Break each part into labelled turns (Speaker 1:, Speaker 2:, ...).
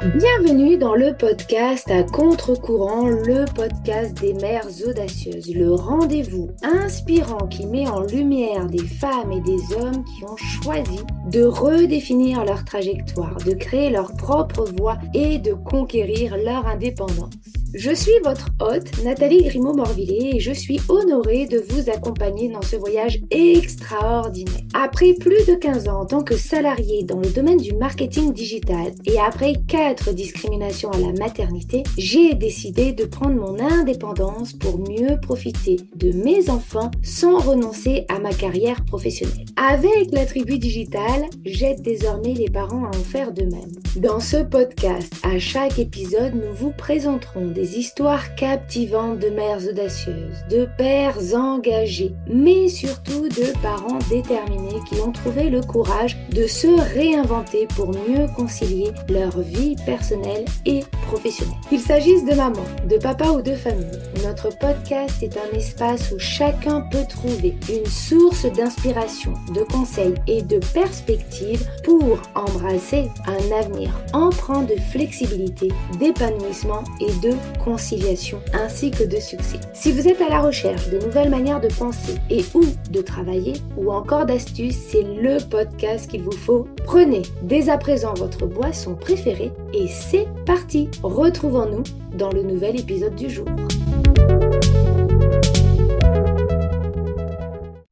Speaker 1: Bienvenue dans le podcast à contre-courant, le podcast des mères audacieuses, le rendez-vous inspirant qui met en lumière des femmes et des hommes qui ont choisi de redéfinir leur trajectoire, de créer leur propre voie et de conquérir leur indépendance. Je suis votre hôte, Nathalie Grimaud-Morvillet, et je suis honorée de vous accompagner dans ce voyage extraordinaire. Après plus de 15 ans en tant que salariée dans le domaine du marketing digital et après 4 discriminations à la maternité, j'ai décidé de prendre mon indépendance pour mieux profiter de mes enfants sans renoncer à ma carrière professionnelle. Avec la tribu digitale, j'aide désormais les parents à en faire de même. Dans ce podcast, à chaque épisode, nous vous présenterons des histoires captivantes de mères audacieuses, de pères engagés, mais surtout de parents déterminés qui ont trouvé le courage de se réinventer pour mieux concilier leur vie personnelle et professionnelle. Qu'il s'agisse de maman, de papa ou de famille, notre podcast est un espace où chacun peut trouver une source d'inspiration, de conseils et de perspectives pour embrasser un avenir empreint de flexibilité, d'épanouissement et de conciliation, ainsi que de succès. Si vous êtes à la recherche de nouvelles manières de penser et ou de travailler, ou encore d'astuces, c'est le podcast qu'il vous faut. Prenez dès à présent votre boisson préférée et c'est parti! Retrouvons-nous dans le nouvel épisode du jour.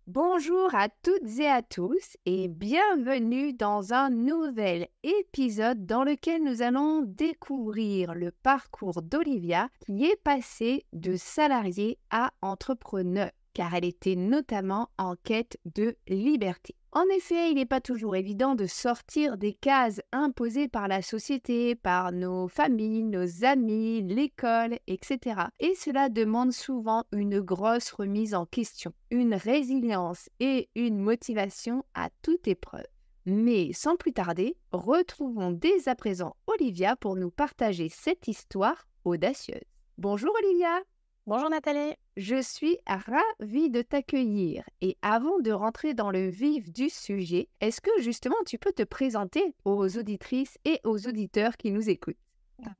Speaker 1: Bonjour à toutes et à tous et bienvenue dans un nouvel épisode dans lequel nous allons découvrir le parcours d'Olivia qui est passée de salariée à entrepreneur car elle était notamment en quête de liberté. En effet, il n'est pas toujours évident de sortir des cases imposées par la société, par nos familles, nos amis, l'école, etc. Et cela demande souvent une grosse remise en question, une résilience et une motivation à toute épreuve. Mais sans plus tarder, retrouvons dès à présent Olivia pour nous partager cette histoire audacieuse. Bonjour Olivia!
Speaker 2: Bonjour Nathalie.
Speaker 1: Je suis ravie de t'accueillir et avant de rentrer dans le vif du sujet, est-ce que justement tu peux te présenter aux auditrices et aux auditeurs qui nous écoutent?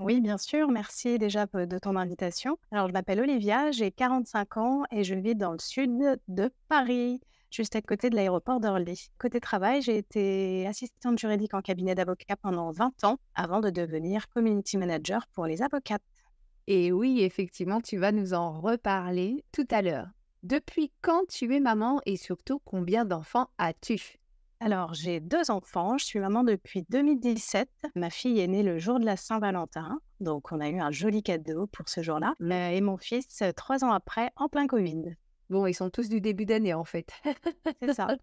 Speaker 2: Oui, bien sûr. Merci déjà de ton invitation. Alors, je m'appelle Olivia, j'ai 45 ans et je vis dans le sud de Paris, juste à côté de l'aéroport d'Orly. Côté travail, j'ai été assistante juridique en cabinet d'avocat pendant 20 ans avant de devenir community manager pour les avocates.
Speaker 1: Et oui, effectivement, tu vas nous en reparler tout à l'heure. Depuis quand tu es maman et surtout combien d'enfants as-tu?
Speaker 2: Alors, j'ai 2 enfants, je suis maman depuis 2017. Ma fille est née le jour de la Saint-Valentin, donc on a eu un joli cadeau pour ce jour-là. Et mon fils, 3 ans après, en plein Covid.
Speaker 1: Bon, ils sont tous du début d'année en fait.
Speaker 2: C'est ça.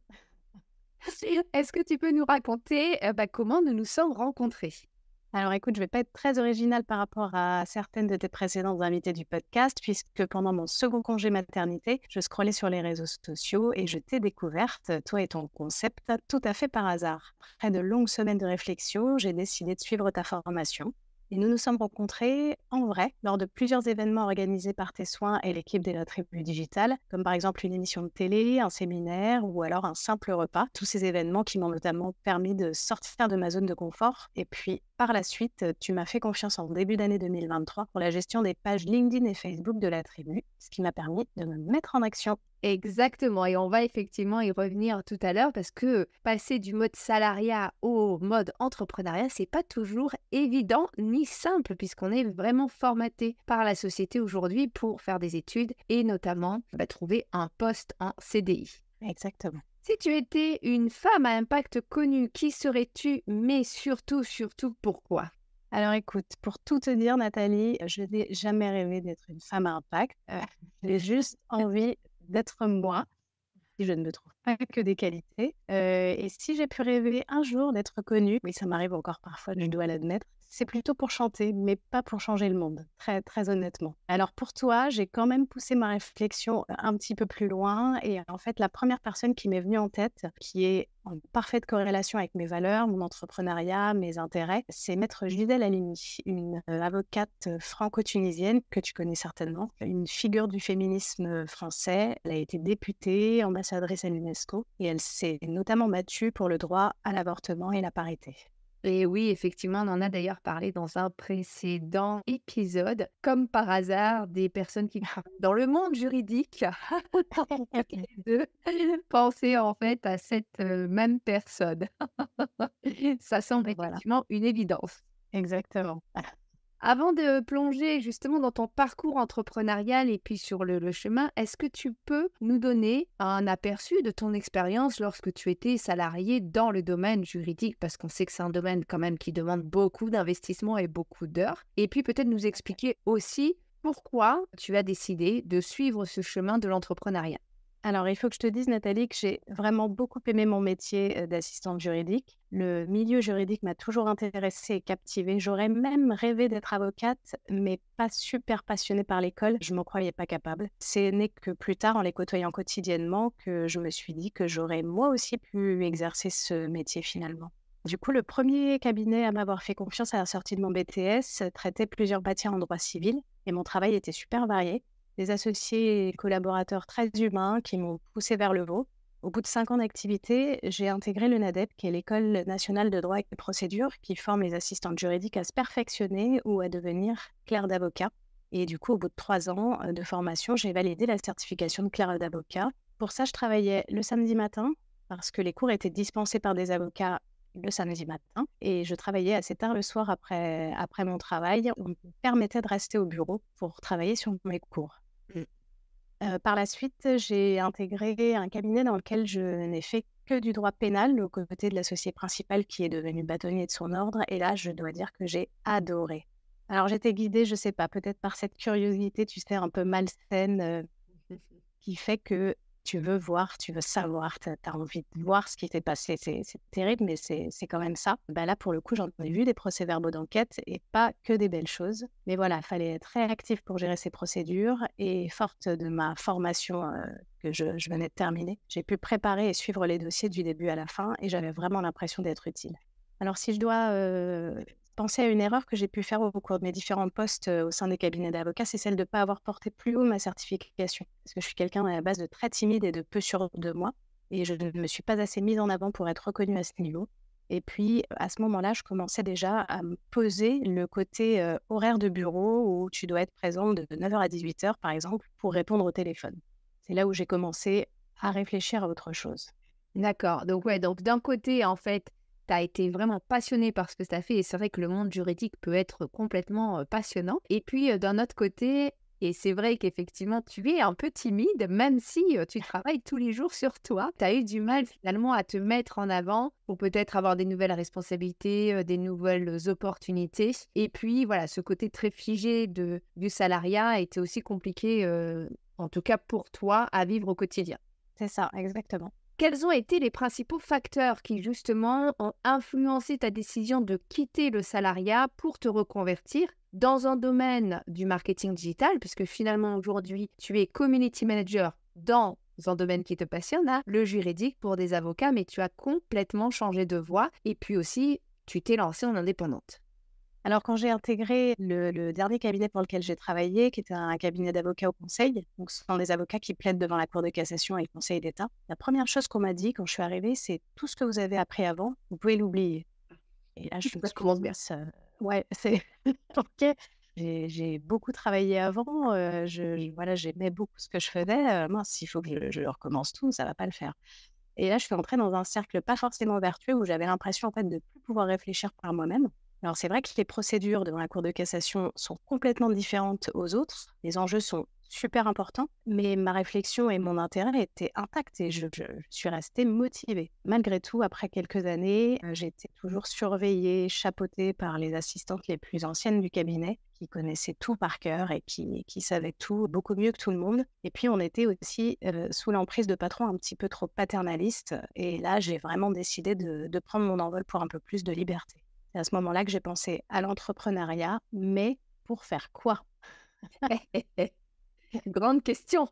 Speaker 1: Est-ce que tu peux nous raconter comment nous nous sommes rencontrés?
Speaker 2: Alors écoute, je vais pas être très originale par rapport à certaines de tes précédentes invitées du podcast, puisque pendant mon second congé maternité, je scrollais sur les réseaux sociaux et je t'ai découverte, toi et ton concept, tout à fait par hasard. Après de longues semaines de réflexion, j'ai décidé de suivre ta formation. Et nous nous sommes rencontrés en vrai lors de plusieurs événements organisés par tes soins et l'équipe de la tribu digitale, comme par exemple une émission de télé, un séminaire ou alors un simple repas. Tous ces événements qui m'ont notamment permis de sortir de ma zone de confort. Et puis par la suite, tu m'as fait confiance en début d'année 2023 pour la gestion des pages LinkedIn et Facebook de la tribu, ce qui m'a permis de me mettre en action.
Speaker 1: Exactement, et on va effectivement y revenir tout à l'heure parce que passer du mode salariat au mode entrepreneuriat, c'est pas toujours évident ni simple puisqu'on est vraiment formaté par la société aujourd'hui pour faire des études et notamment trouver un poste en CDI.
Speaker 2: Exactement.
Speaker 1: Si tu étais une femme à impact connue, qui serais-tu, mais surtout pourquoi?
Speaker 2: Alors écoute, pour tout te dire Nathalie, je n'ai jamais rêvé d'être une femme à impact. J'ai juste envie d'être moi, si je ne me trouve pas que des qualités. Et si j'ai pu rêver un jour d'être connue, oui ça m'arrive encore parfois, je dois l'admettre, c'est plutôt pour chanter, mais pas pour changer le monde, très, très honnêtement. Alors pour toi, j'ai quand même poussé ma réflexion un petit peu plus loin et en fait, la première personne qui m'est venue en tête, qui est en parfaite corrélation avec mes valeurs, mon entrepreneuriat, mes intérêts, c'est maître Gisèle Halimi, une avocate franco-tunisienne que tu connais certainement, une figure du féminisme français. Elle a été députée, ambassadrice à l'UNESCO et elle s'est notamment battue pour le droit à l'avortement et la parité.
Speaker 1: Et oui, effectivement, on en a d'ailleurs parlé dans un précédent épisode. Comme par hasard, des personnes qui travaillent dans le monde juridique ont toutes les deux pensé en fait à cette même personne. Ça semble
Speaker 2: Voilà,
Speaker 1: effectivement une évidence.
Speaker 2: exactement.
Speaker 1: Avant de plonger justement dans ton parcours entrepreneurial et puis sur le chemin, est-ce que tu peux nous donner un aperçu de ton expérience lorsque tu étais salarié dans le domaine juridique? Parce qu'on sait que c'est un domaine quand même qui demande beaucoup d'investissement et beaucoup d'heures. Et puis peut-être nous expliquer aussi pourquoi tu as décidé de suivre ce chemin de l'entrepreneuriat.
Speaker 2: Alors, il faut que je te dise, Nathalie, que j'ai vraiment beaucoup aimé mon métier d'assistante juridique. Le milieu juridique m'a toujours intéressée et captivée. J'aurais même rêvé d'être avocate, mais pas super passionnée par l'école. Je ne m'en croyais pas capable. Ce n'est que plus tard, en les côtoyant quotidiennement, que je me suis dit que j'aurais moi aussi pu exercer ce métier finalement. Du coup, le premier cabinet à m'avoir fait confiance à la sortie de mon BTS traitait plusieurs matières en droit civil et mon travail était super varié. Des associés et collaborateurs très humains qui m'ont poussé vers le haut. Au bout de 5 ans d'activité, j'ai intégré le NADEP, qui est l'École nationale de droit et de procédure, qui forme les assistantes juridiques à se perfectionner ou à devenir clerc d'avocat. Et du coup, au bout de 3 ans de formation, j'ai validé la certification de clerc d'avocat. Pour ça, je travaillais le samedi matin, parce que les cours étaient dispensés par des avocats le samedi matin. Et je travaillais assez tard le soir après mon travail. On me permettait de rester au bureau pour travailler sur mes cours. Par la suite, j'ai intégré un cabinet dans lequel je n'ai fait que du droit pénal, aux côtés de l'associé principal qui est devenu bâtonnier de son ordre. Et là, je dois dire que j'ai adoré. Alors, j'étais guidée, je sais pas, peut-être par cette curiosité, tu sais, un peu malsaine, qui fait que tu veux voir, tu veux savoir, tu as envie de voir ce qui s'est passé. C'est terrible, mais c'est quand même ça. Bah là, pour le coup, j'en ai vu des procès-verbaux d'enquête et pas que des belles choses. Mais voilà, il fallait être très actif pour gérer ces procédures. Et forte de ma formation que je venais de terminer, j'ai pu préparer et suivre les dossiers du début à la fin et j'avais vraiment l'impression d'être utile. Alors, si je dois penser à une erreur que j'ai pu faire au cours de mes différents postes au sein des cabinets d'avocats, c'est celle de ne pas avoir porté plus haut ma certification. Parce que je suis quelqu'un à la base de très timide et de peu sûr de moi. Et je ne me suis pas assez mise en avant pour être reconnue à ce niveau. Et puis, à ce moment-là, je commençais déjà à me poser le côté horaire de bureau où tu dois être présente de 9h à 18h, par exemple, pour répondre au téléphone. C'est là où j'ai commencé à réfléchir à autre chose.
Speaker 1: D'accord. Donc, ouais, donc d'un côté, en fait, tu as été vraiment passionné par ce que tu as fait et c'est vrai que le monde juridique peut être complètement passionnant. Et puis, d'un autre côté, et c'est vrai qu'effectivement, tu es un peu timide, même si tu travailles tous les jours sur toi. Tu as eu du mal finalement à te mettre en avant pour peut-être avoir des nouvelles responsabilités, des nouvelles opportunités. Et puis, voilà, ce côté très figé du salariat a été aussi compliqué, en tout cas pour toi, à vivre au quotidien.
Speaker 2: C'est ça, exactement.
Speaker 1: Quels ont été les principaux facteurs qui, justement, ont influencé ta décision de quitter le salariat pour te reconvertir dans un domaine du marketing digital, puisque finalement, aujourd'hui, tu es community manager dans un domaine qui te passionne, hein, le juridique pour des avocats, mais tu as complètement changé de voie et puis aussi, tu t'es lancée en indépendante.
Speaker 2: Alors, quand j'ai intégré le dernier cabinet pour lequel j'ai travaillé, qui était un cabinet d'avocats au conseil, donc ce sont des avocats qui plaident devant la Cour de cassation et le Conseil d'État, la première chose qu'on m'a dit quand je suis arrivée, c'est tout ce que vous avez appris avant, vous pouvez l'oublier. Et là, je me
Speaker 1: Ça
Speaker 2: suis
Speaker 1: commence
Speaker 2: dit,
Speaker 1: bien.
Speaker 2: ouais, c'est ok. J'ai beaucoup travaillé avant, voilà, j'aimais beaucoup ce que je faisais. Mince, il faut que je recommence tout, ça va pas le faire. Et là, je suis entrée dans un cercle pas forcément vertueux où j'avais l'impression en fait de plus pouvoir réfléchir par moi-même. Alors c'est vrai que les procédures devant la Cour de cassation sont complètement différentes aux autres. Les enjeux sont super importants, mais ma réflexion et mon intérêt étaient intacts et je suis restée motivée. Malgré tout, après quelques années, j'étais toujours surveillée, chapeautée par les assistantes les plus anciennes du cabinet qui connaissaient tout par cœur et qui savaient tout beaucoup mieux que tout le monde. Et puis on était aussi sous l'emprise de patrons un petit peu trop paternalistes. Et là, j'ai vraiment décidé de prendre mon envol pour un peu plus de liberté. C'est à ce moment-là que j'ai pensé à l'entrepreneuriat, mais pour faire quoi?
Speaker 1: Grande question.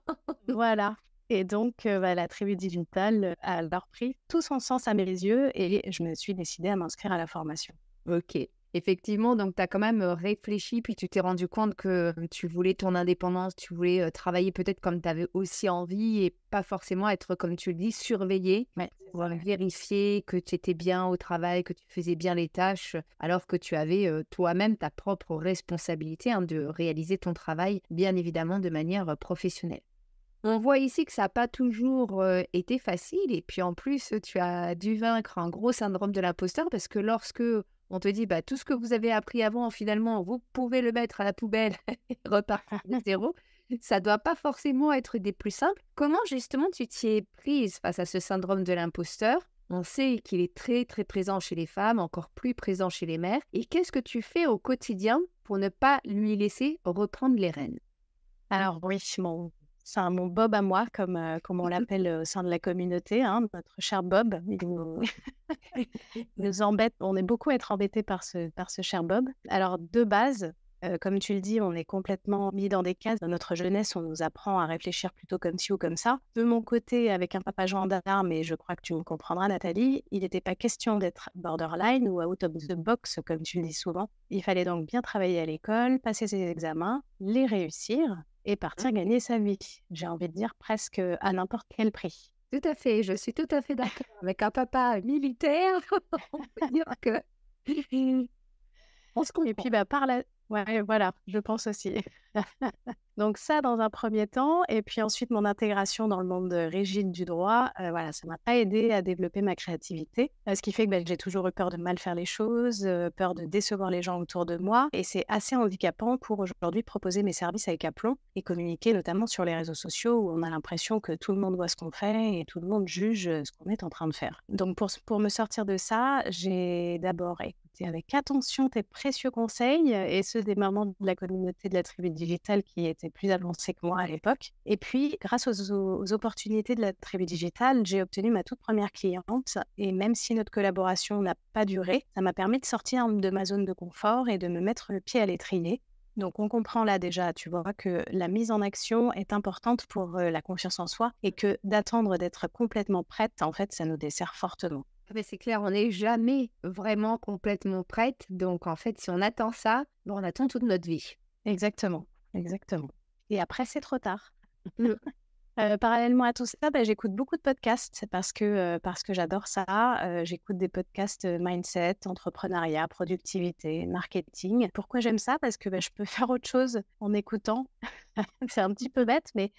Speaker 2: Voilà. Et donc, la tribu digitale a alors pris tout son sens à mes yeux et je me suis décidée à m'inscrire à la formation.
Speaker 1: Ok.
Speaker 3: Effectivement, donc tu as quand même, réfléchi, puis tu t'es rendu compte que, tu voulais ton indépendance, tu voulais, travailler peut-être comme tu avais aussi envie et pas forcément être, comme tu le dis, surveillée
Speaker 2: Ouais, c'est
Speaker 3: pour,
Speaker 2: ça, ouais.
Speaker 3: vérifier que tu étais bien au travail, que tu faisais bien les tâches, alors que tu avais, toi-même ta propre responsabilité, hein, de réaliser ton travail, bien évidemment de manière, professionnelle. On voit ici que ça n'a pas toujours, été facile et puis en plus, tu as dû vaincre un gros syndrome de l'imposteur parce que lorsque on te dit: «Bah, tout ce que vous avez appris avant, finalement, vous pouvez le mettre à la poubelle et repartir de zéro», ça doit pas forcément être des plus simples. Comment justement tu t'y es prise face à ce syndrome de l'imposteur? On sait qu'il est très, très présent chez les femmes, encore plus présent chez les mères et qu'est-ce que tu fais au quotidien pour ne pas lui laisser reprendre les rênes?
Speaker 2: Alors oui, mon Bob à moi, comme on l'appelle, au sein de la communauté, hein, notre cher Bob. Il nous embête, on est beaucoup à être embêtés par ce cher Bob. Alors de base, comme tu le dis, on est complètement mis dans des cases. Dans notre jeunesse, on nous apprend à réfléchir plutôt comme ci ou comme ça. De mon côté, avec un papa gendarme, et je crois que tu me comprendras Nathalie, il n'était pas question d'être borderline ou out of the box comme tu le dis souvent. Il fallait donc bien travailler à l'école, passer ses examens, les réussir et partir gagner sa vie. J'ai envie de dire presque à n'importe quel prix.
Speaker 3: Tout à fait, je suis tout à fait d'accord. Avec un papa militaire, on peut dire que on se
Speaker 2: Et
Speaker 3: comprend.
Speaker 2: puis, bah, ouais, voilà, je pense aussi. Donc ça, dans un premier temps et puis ensuite mon intégration dans le monde, rigide du droit, voilà, ça m'a pas aidée à développer ma créativité, ce qui fait que, bah, j'ai toujours eu peur de mal faire les choses, peur de décevoir les gens autour de moi et c'est assez handicapant pour aujourd'hui proposer mes services avec aplomb et communiquer notamment sur les réseaux sociaux où on a l'impression que tout le monde voit ce qu'on fait et tout le monde juge, ce qu'on est en train de faire. Donc pour me sortir de ça, j'ai d'abord écouté avec attention tes précieux conseils, et ceux des mamans de la communauté de la tribu digitale qui étaient plus avancées que moi à l'époque. Et puis, grâce aux opportunités de la tribu digitale, j'ai obtenu ma toute première cliente. Et même si notre collaboration n'a pas duré, ça m'a permis de sortir de ma zone de confort et de me mettre le pied à l'étrier. Donc, on comprend là déjà, tu vois, que la mise en action est importante pour la confiance en soi et que d'attendre d'être complètement prête, en fait, ça nous dessert fortement.
Speaker 3: Ah beh, c'est clair, on n'est jamais vraiment complètement prête, donc en fait, si on attend ça, ben, on attend toute notre vie.
Speaker 2: Exactement, exactement. Et après, c'est trop tard.
Speaker 3: Mmh.
Speaker 2: Parallèlement à tout ça, bah, j'écoute beaucoup de podcasts parce que j'adore ça. J'écoute des podcasts, mindset, entrepreneuriat, productivité, marketing. Pourquoi j'aime ça? Parce que, bah, je peux faire autre chose en écoutant. C'est un petit peu bête, mais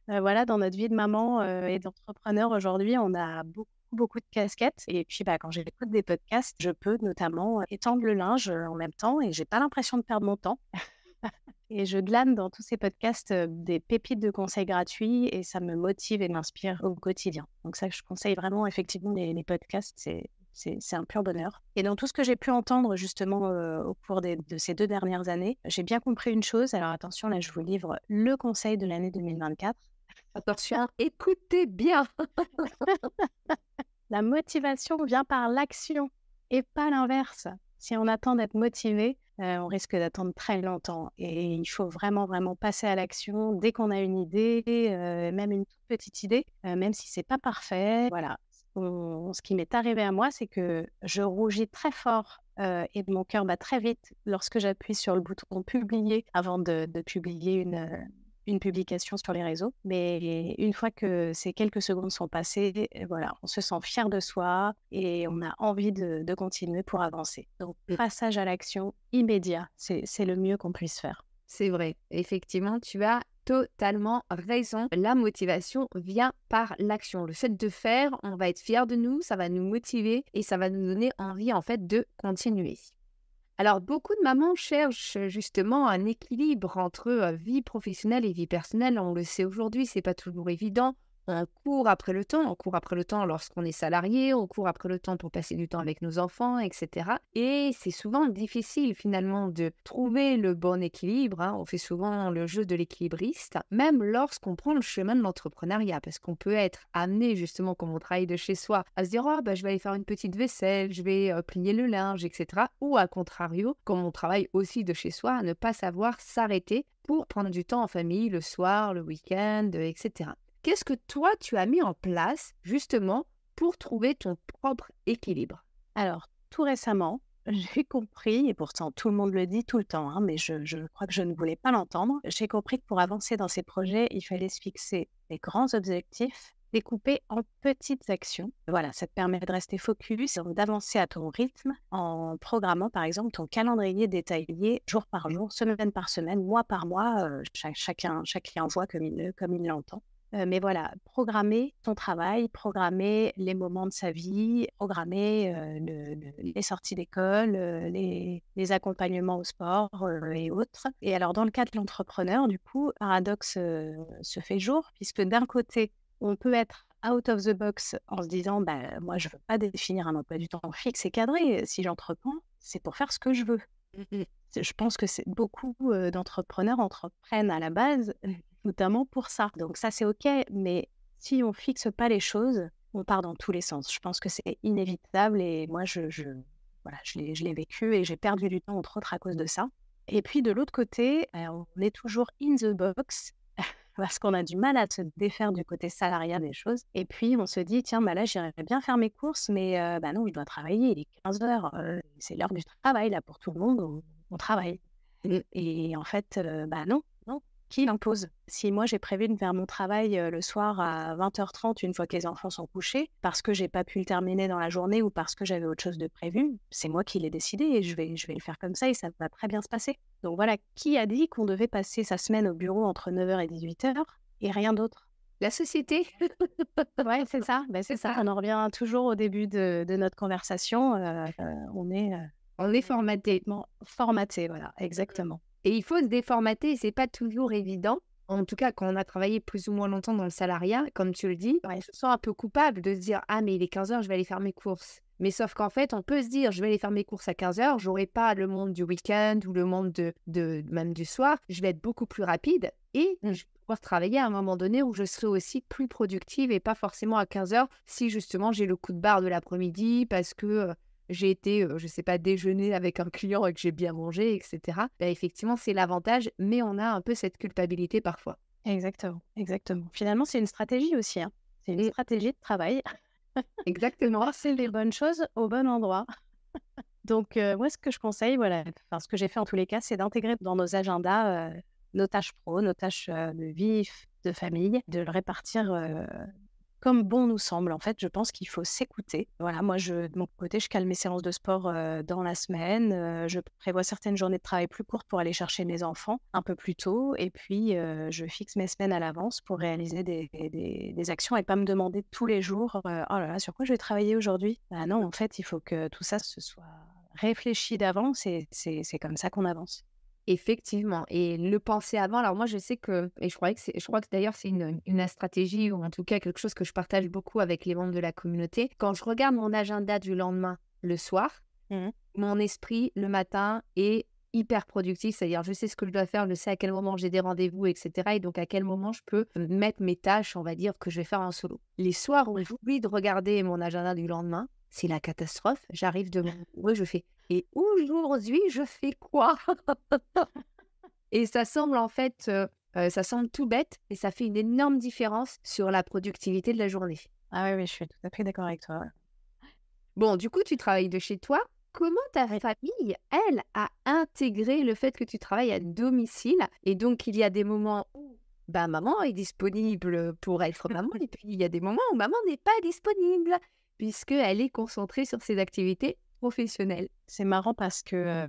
Speaker 2: voilà, dans notre vie de maman, et d'entrepreneur aujourd'hui, on a beaucoup, beaucoup de casquettes et puis, bah, quand j'écoute des podcasts, je peux notamment, étendre le linge, en même temps et j'ai pas l'impression de perdre mon temps. Et je glane dans tous ces podcasts, des pépites de conseils gratuits et ça me motive et m'inspire au quotidien. Donc ça, je conseille vraiment effectivement les podcasts, c'est un pur bonheur. Et dans tout ce que j'ai pu entendre justement, au cours de ces 2 dernières années, j'ai bien compris une chose. Alors attention, là, je vous livre le conseil de l'année 2024.
Speaker 3: Attention, écoutez bien!
Speaker 2: La motivation vient par l'action et pas l'inverse. Si on attend d'être motivé, on risque d'attendre très longtemps et il faut vraiment, vraiment passer à l'action dès qu'on a une idée, même une toute petite idée, même si c'est pas parfait. Voilà. Ce qui m'est arrivé à moi, c'est que je rougis très fort, et mon cœur bat très vite lorsque j'appuie sur le bouton «publier» avant de publier une publication sur les réseaux. Mais une fois que ces quelques secondes sont passées, voilà, on se sent fier de soi et on a envie de continuer pour avancer. Donc,
Speaker 3: Mmh.
Speaker 2: passage à l'action immédiat, c'est le mieux qu'on puisse faire.
Speaker 3: C'est vrai, effectivement, tu as totalement raison. La motivation vient par l'action. Le fait de faire, on va être fiers de nous, ça va nous motiver et ça va nous donner envie, en fait, de continuer. Alors, beaucoup de mamans cherchent justement un équilibre entre vie professionnelle et vie personnelle. On le sait aujourd'hui, c'est pas toujours évident. On court après le temps, on court après le temps lorsqu'on est salarié, on court après le temps pour passer du temps avec nos enfants, etc. Et c'est souvent difficile finalement de trouver le bon équilibre, hein. On fait souvent le jeu de l'équilibriste, même lorsqu'on prend le chemin de l'entrepreneuriat, parce qu'on peut être amené justement, comme on travaille de chez soi, à se dire «Oh, bah, je vais aller faire une petite vaisselle, je vais plier le linge, etc.» Ou à contrario, comme on travaille aussi de chez soi, à ne pas savoir s'arrêter pour prendre du temps en famille, le soir, le week-end, etc. Qu'est-ce que toi, tu as mis en place justement pour trouver ton propre équilibre?
Speaker 2: Alors, tout récemment, j'ai compris, et pourtant tout le monde le dit tout le temps, hein, mais je crois que je ne voulais pas l'entendre. J'ai compris que pour avancer dans ces projets, il fallait se fixer des grands objectifs découpés en petites actions. Voilà, ça te permet de rester focus, d'avancer à ton rythme en programmant par exemple ton calendrier détaillé jour par jour, semaine par semaine, mois par mois. Chaque client voit comme il l'entend. Mais voilà, programmer ton travail, programmer les moments de sa vie, programmer les sorties d'école, les accompagnements au sport et autres. Et alors, dans le cas de l'entrepreneur, du coup, paradoxe se fait jour, puisque d'un côté, on peut être out of the box en se disant, bah, moi, je ne veux pas définir un emploi du temps fixe et cadré. Si j'entreprends, c'est pour faire ce que je veux. Je pense que beaucoup d'entrepreneurs entreprennent à la base, notamment pour ça. Donc ça, c'est OK, mais si on fixe pas les choses, on part dans tous les sens. Je pense que c'est inévitable et moi, voilà, je l'ai vécu et j'ai perdu du temps, entre autres, à cause de ça. Et puis, de l'autre côté, on est toujours in the box parce qu'on a du mal à se défaire du côté salariat des choses. Et puis, on se dit, tiens, bah là, j'irais bien faire mes courses, mais bah non, je dois travailler, il est 15 heures, c'est l'heure du travail, là, pour tout le monde, on travaille. Et en fait, bah non, qui l'impose? Si moi, j'ai prévu de faire mon travail le soir à 20h30, une fois que les enfants sont couchés, parce que j'ai pas pu le terminer dans la journée ou parce que j'avais autre chose de prévu, c'est moi qui l'ai décidé et je vais le faire comme ça et ça va très bien se passer. Donc voilà, qui a dit qu'on devait passer sa semaine au bureau entre 9h et 18h et rien d'autre?
Speaker 3: La société.
Speaker 2: Ouais, c'est ça. Ben, c'est ça. On en revient toujours au début de notre conversation. On est
Speaker 3: On est formaté.
Speaker 2: formaté, voilà, exactement.
Speaker 3: Et il faut se déformater, et c'est pas toujours évident. En tout cas, quand on a travaillé plus ou moins longtemps dans le salariat, comme tu le dis, on se sent un peu coupable de se dire « Ah, mais il est 15h, je vais aller faire mes courses ». Mais sauf qu'en fait, on peut se dire « Je vais aller faire mes courses à 15h, j'aurai pas le monde du week-end ou le monde même du soir, je vais être beaucoup plus rapide et je vais pouvoir travailler à un moment donné où je serai aussi plus productive et pas forcément à 15h si justement j'ai le coup de barre de l'après-midi parce que… j'ai été, je sais pas, déjeuner avec un client et que j'ai bien mangé, etc. Bah, effectivement, c'est l'avantage, mais on a un peu cette culpabilité parfois.
Speaker 2: Exactement, exactement. Finalement, c'est une stratégie aussi, hein. C'est une stratégie de travail.
Speaker 3: Exactement.
Speaker 2: C'est les bonnes choses au bon endroit. Donc, moi, ce que je conseille, voilà, enfin, ce que j'ai fait en tous les cas, c'est d'intégrer dans nos agendas nos tâches pro, nos tâches de vie, de famille, de le répartir comme bon nous semble. En fait, je pense qu'il faut s'écouter. Voilà, moi, de mon côté, je cale mes séances de sport dans la semaine. Je prévois certaines journées de travail plus courtes pour aller chercher mes enfants un peu plus tôt. Et puis, je fixe mes semaines à l'avance pour réaliser des actions et pas me demander tous les jours oh là là, sur quoi je vais travailler aujourd'hui? Bah non, en fait, il faut que tout ça se soit réfléchi d'avance et c'est comme ça qu'on avance.
Speaker 3: Effectivement, et le penser avant. Alors moi, je sais que, et je crois que d'ailleurs c'est une stratégie ou en tout cas quelque chose que je partage beaucoup avec les membres de la communauté. Quand je regarde mon agenda du lendemain le soir, mon esprit le matin est hyper productif, c'est-à-dire je sais ce que je dois faire, je sais à quel moment j'ai des rendez-vous, etc. Et donc à quel moment je peux mettre mes tâches, on va dire, que je vais faire en solo. Les soirs où j'oublie de regarder mon agenda du lendemain, c'est la catastrophe. J'arrive devant, ouais, je fais. Et aujourd'hui, je fais quoi? Et ça semble en fait, ça semble tout bête, mais ça fait une énorme différence sur la productivité de la journée.
Speaker 2: Ah oui, oui, je suis tout à fait d'accord avec toi.
Speaker 3: Bon, du coup, tu travailles de chez toi. Comment ta famille, elle, a intégré le fait que tu travailles à domicile? Et donc, il y a des moments où bah, maman est disponible pour être maman, et puis il y a des moments où maman n'est pas disponible, puisqu'elle est concentrée sur ses activités professionnelles.
Speaker 2: C'est marrant parce que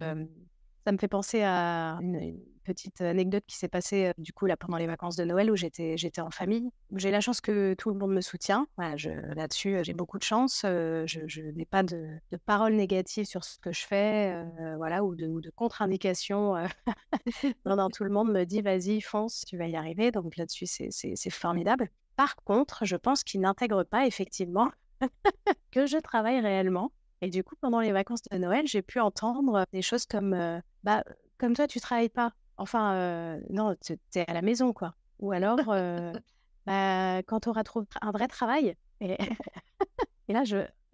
Speaker 2: ça me fait penser à une petite anecdote qui s'est passée du coup là pendant les vacances de Noël où j'étais en famille. J'ai la chance que tout le monde me soutient. Voilà, là-dessus, j'ai beaucoup de chance. Je n'ai pas de paroles négatives sur ce que je fais, voilà, ou de contre-indications. Non, tout le monde me dit vas-y, fonce, tu vas y arriver. Donc là-dessus, c'est formidable. Par contre, je pense qu'ils n'intègrent pas effectivement que je travaille réellement. Et du coup, pendant les vacances de Noël, j'ai pu entendre des choses comme bah, comme toi, tu travailles pas. Enfin, non, tu es à la maison, quoi. Ou alors, bah, quand tu auras trouvé un vrai travail. Et, et là,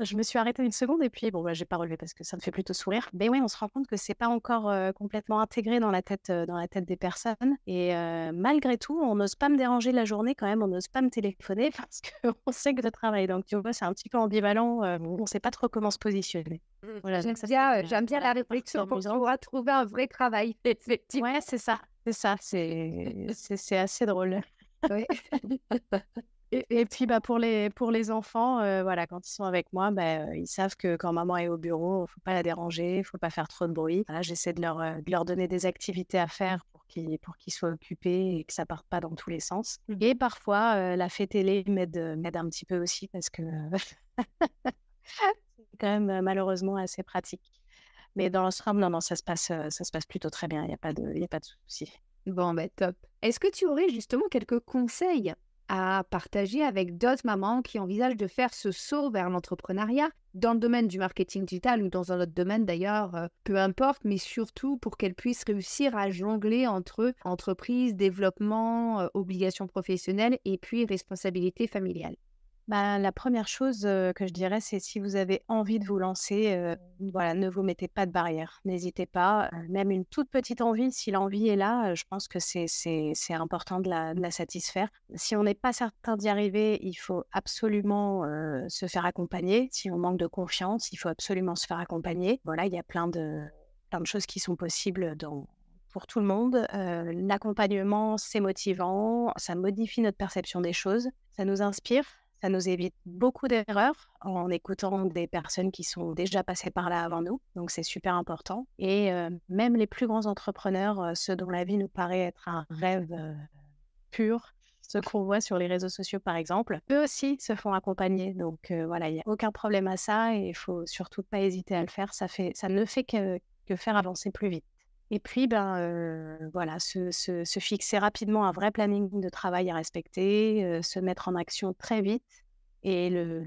Speaker 2: Je me suis arrêtée une seconde et puis bon, bah, j'ai pas relevé parce que ça me fait plutôt sourire. Mais oui, on se rend compte que c'est pas encore complètement intégré dans la tête des personnes. Et malgré tout, on n'ose pas me déranger la journée quand même, on n'ose pas me téléphoner parce qu'on sait que je travaille. Donc tu vois, c'est un petit peu ambivalent. On sait pas trop comment se positionner. Voilà, donc ça
Speaker 3: J'aime bien la
Speaker 2: voilà,
Speaker 3: réflexion pour
Speaker 2: amusant.
Speaker 3: pouvoir trouver un vrai travail, effectivement.
Speaker 2: Ouais, c'est ça, c'est ça. C'est assez drôle.
Speaker 3: Ouais.
Speaker 2: Et puis, bah, pour les enfants, voilà, quand ils sont avec moi, bah, ils savent que quand maman est au bureau, faut pas la déranger, faut pas faire trop de bruit. Voilà, j'essaie de leur donner des activités à faire pour qu'ils soient occupés et que ça parte pas dans tous les sens. Et parfois, la fée télé m'aide un petit peu aussi parce que c'est quand même, malheureusement assez pratique. Mais dans l'ensemble, non, ça se passe plutôt très bien, il y a pas de souci.
Speaker 3: Bon, ben top. Est-ce que tu aurais justement quelques conseils à partager avec d'autres mamans qui envisagent de faire ce saut vers l'entrepreneuriat dans le domaine du marketing digital ou dans un autre domaine d'ailleurs, peu importe, mais surtout pour qu'elles puissent réussir à jongler entre entreprise, développement, obligations professionnelles et puis responsabilité familiale?
Speaker 2: Bah, la première chose, que je dirais, c'est si vous avez envie de vous lancer, voilà, ne vous mettez pas de barrière. N'hésitez pas, même une toute petite envie, si l'envie est là, je pense que c'est important de la satisfaire. Si on n'est pas certain d'y arriver, il faut absolument, se faire accompagner. Si on manque de confiance, il faut absolument se faire accompagner. Voilà, il y a plein de choses qui sont possibles pour tout le monde. L'accompagnement, c'est motivant, ça modifie notre perception des choses, ça nous inspire. Ça nous évite beaucoup d'erreurs en écoutant des personnes qui sont déjà passées par là avant nous. Donc, c'est super important. Et même les plus grands entrepreneurs, ceux dont la vie nous paraît être un rêve pur, ceux qu'on voit sur les réseaux sociaux, par exemple, eux aussi se font accompagner. Donc, voilà, il n'y a aucun problème à ça et il faut surtout pas hésiter à le faire. Ça ne fait que faire avancer plus vite. Et puis, voilà, se fixer rapidement un vrai planning de travail à respecter, se mettre en action très vite. Et le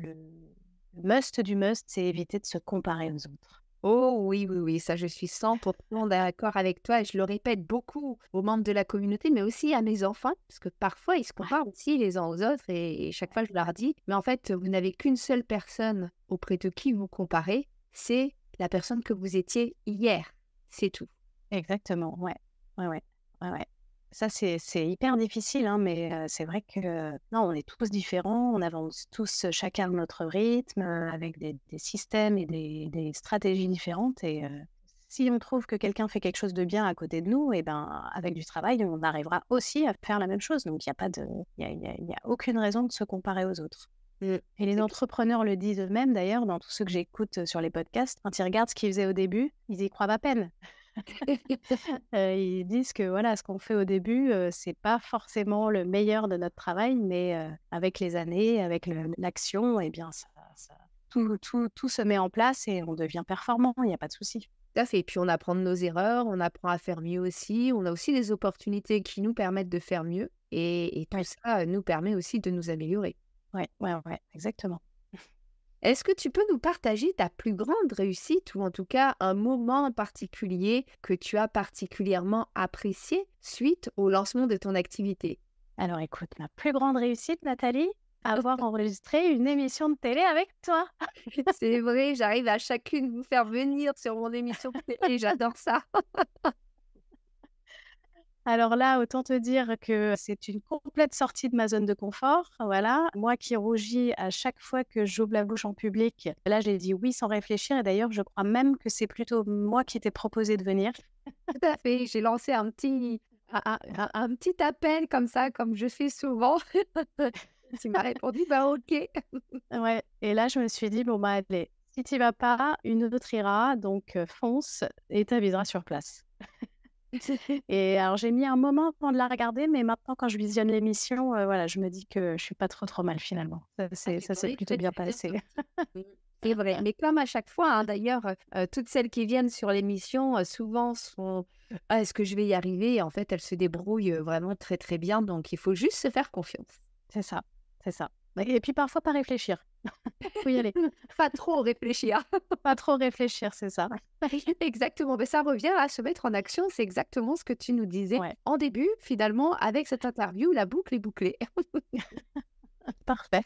Speaker 2: must du must, c'est éviter de se comparer aux autres.
Speaker 3: Oh oui, oui, oui, ça je suis 100% d'accord avec toi et je le répète beaucoup aux membres de la communauté, mais aussi à mes enfants, parce que parfois ils se comparent aussi les uns aux autres et chaque fois je leur dis, mais en fait, vous n'avez qu'une seule personne auprès de qui vous comparez, c'est la personne que vous étiez hier, c'est tout.
Speaker 2: Exactement, ouais. Ouais, ouais. Ouais, ouais. Ça, c'est hyper difficile, hein, mais c'est vrai que non, on est tous différents, on avance tous chacun à notre rythme, avec des systèmes et des stratégies différentes. Et si on trouve que quelqu'un fait quelque chose de bien à côté de nous, et ben, avec du travail, on arrivera aussi à faire la même chose. Donc, il n'y a pas de, il y a aucune raison de se comparer aux autres. Et les entrepreneurs le disent eux-mêmes, d'ailleurs, dans tous ceux que j'écoute sur les podcasts, quand ils regardent ce qu'ils faisaient au début, ils y croient à peine. Ils disent que voilà, ce qu'on fait au début, c'est pas forcément le meilleur de notre travail, mais avec les années, avec l'action, eh bien, tout se met en place et on devient performant, il n'y a pas de souci.
Speaker 3: Tout à fait. Et puis on apprend de nos erreurs, on apprend à faire mieux aussi, on a aussi des opportunités qui nous permettent de faire mieux et tout
Speaker 2: Ouais,
Speaker 3: ça nous permet aussi de nous améliorer.
Speaker 2: ouais, ouais, ouais, exactement.
Speaker 3: Est-ce que tu peux nous partager ta plus grande réussite ou en tout cas un moment en particulier que tu as particulièrement apprécié suite au lancement de ton activité?
Speaker 2: Alors écoute, ma plus grande réussite, Nathalie, avoir enregistré une émission de télé avec toi.
Speaker 3: C'est vrai, j'arrive à chacune vous faire venir sur mon émission de télé, j'adore ça.
Speaker 2: Alors là, autant te dire que c'est une complète sortie de ma zone de confort. Voilà, moi qui rougis à chaque fois que j'ouvre la bouche en public, là j'ai dit oui sans réfléchir et d'ailleurs je crois même que c'est plutôt moi qui t'ai proposé de venir.
Speaker 3: Tout à fait, j'ai lancé un petit appel comme ça, comme je fais souvent. Tu m'as répondu, bah ok.
Speaker 2: Ouais, et là je me suis dit bon bah allez, si tu vas pas, une autre ira, donc fonce et t'aviseras sur place. Et alors j'ai mis un moment avant de la regarder, mais maintenant quand je visionne l'émission, voilà, je me dis que je suis pas trop mal finalement. Ça s'est plutôt bien passé.
Speaker 3: C'est vrai, mais comme à chaque fois, hein, d'ailleurs, toutes celles qui viennent sur l'émission, souvent sont: «Ah, est-ce que je vais y arriver?» Et en fait, elles se débrouillent, vraiment très, très bien, donc il faut juste se faire confiance.
Speaker 2: C'est ça, c'est ça. Et puis parfois pas réfléchir. Faut y aller.
Speaker 3: Pas trop réfléchir.
Speaker 2: Pas trop réfléchir, c'est ça.
Speaker 3: Exactement, mais ça revient à se mettre en action, c'est exactement ce que tu nous disais
Speaker 2: Ouais,
Speaker 3: en début, finalement, avec cette interview, la boucle est bouclée.
Speaker 2: parfait.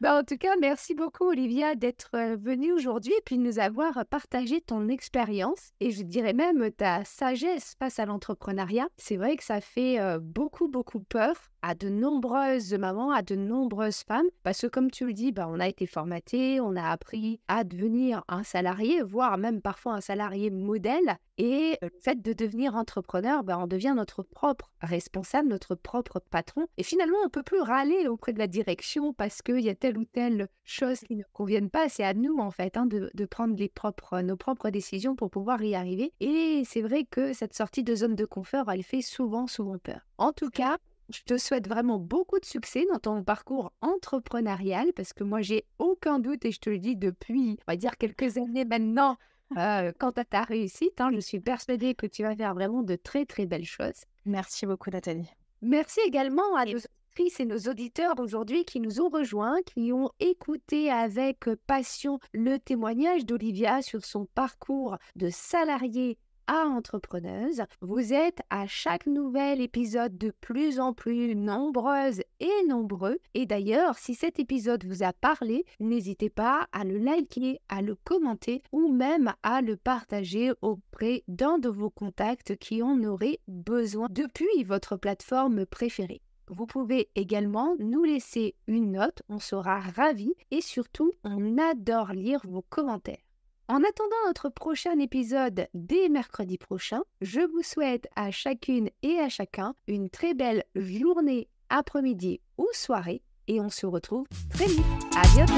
Speaker 3: En tout cas, merci beaucoup Olivia d'être venue aujourd'hui et puis de nous avoir partagé ton expérience et je dirais même ta sagesse face à l'entrepreneuriat. C'est vrai que ça fait beaucoup, beaucoup peur à de nombreuses mamans, à de nombreuses femmes parce que comme tu le dis, on a été formaté, on a appris à devenir un salarié, voire même parfois un salarié modèle. Et le fait de devenir entrepreneur, on devient notre propre responsable, notre propre patron. Et finalement, on ne peut plus râler auprès de la direction parce qu'il y a telle ou telle chose qui ne convienne pas. C'est à nous, en fait, de prendre nos propres décisions pour pouvoir y arriver. Et c'est vrai que cette sortie de zone de confort, elle fait souvent, souvent peur. En tout cas, je te souhaite vraiment beaucoup de succès dans ton parcours entrepreneurial parce que moi, j'ai aucun doute et je te le dis depuis, on va dire, quelques années maintenant, quant à ta réussite, je suis persuadée que tu vas faire vraiment de très, très belles choses.
Speaker 2: Merci beaucoup, Nathalie.
Speaker 3: Merci également à nos auditrices et nos auditeurs aujourd'hui qui nous ont rejoints, qui ont écouté avec passion le témoignage d'Olivia sur son parcours de salariée à entrepreneuse. Vous êtes à chaque nouvel épisode de plus en plus nombreuses et nombreux. Et d'ailleurs, si cet épisode vous a parlé, n'hésitez pas à le liker, à le commenter ou même à le partager auprès d'un de vos contacts qui en aurait besoin depuis votre plateforme préférée. Vous pouvez également nous laisser une note, on sera ravis et surtout, on adore lire vos commentaires. En attendant notre prochain épisode dès mercredi prochain, je vous souhaite à chacune et à chacun une très belle journée, après-midi ou soirée et on se retrouve très vite. À bientôt!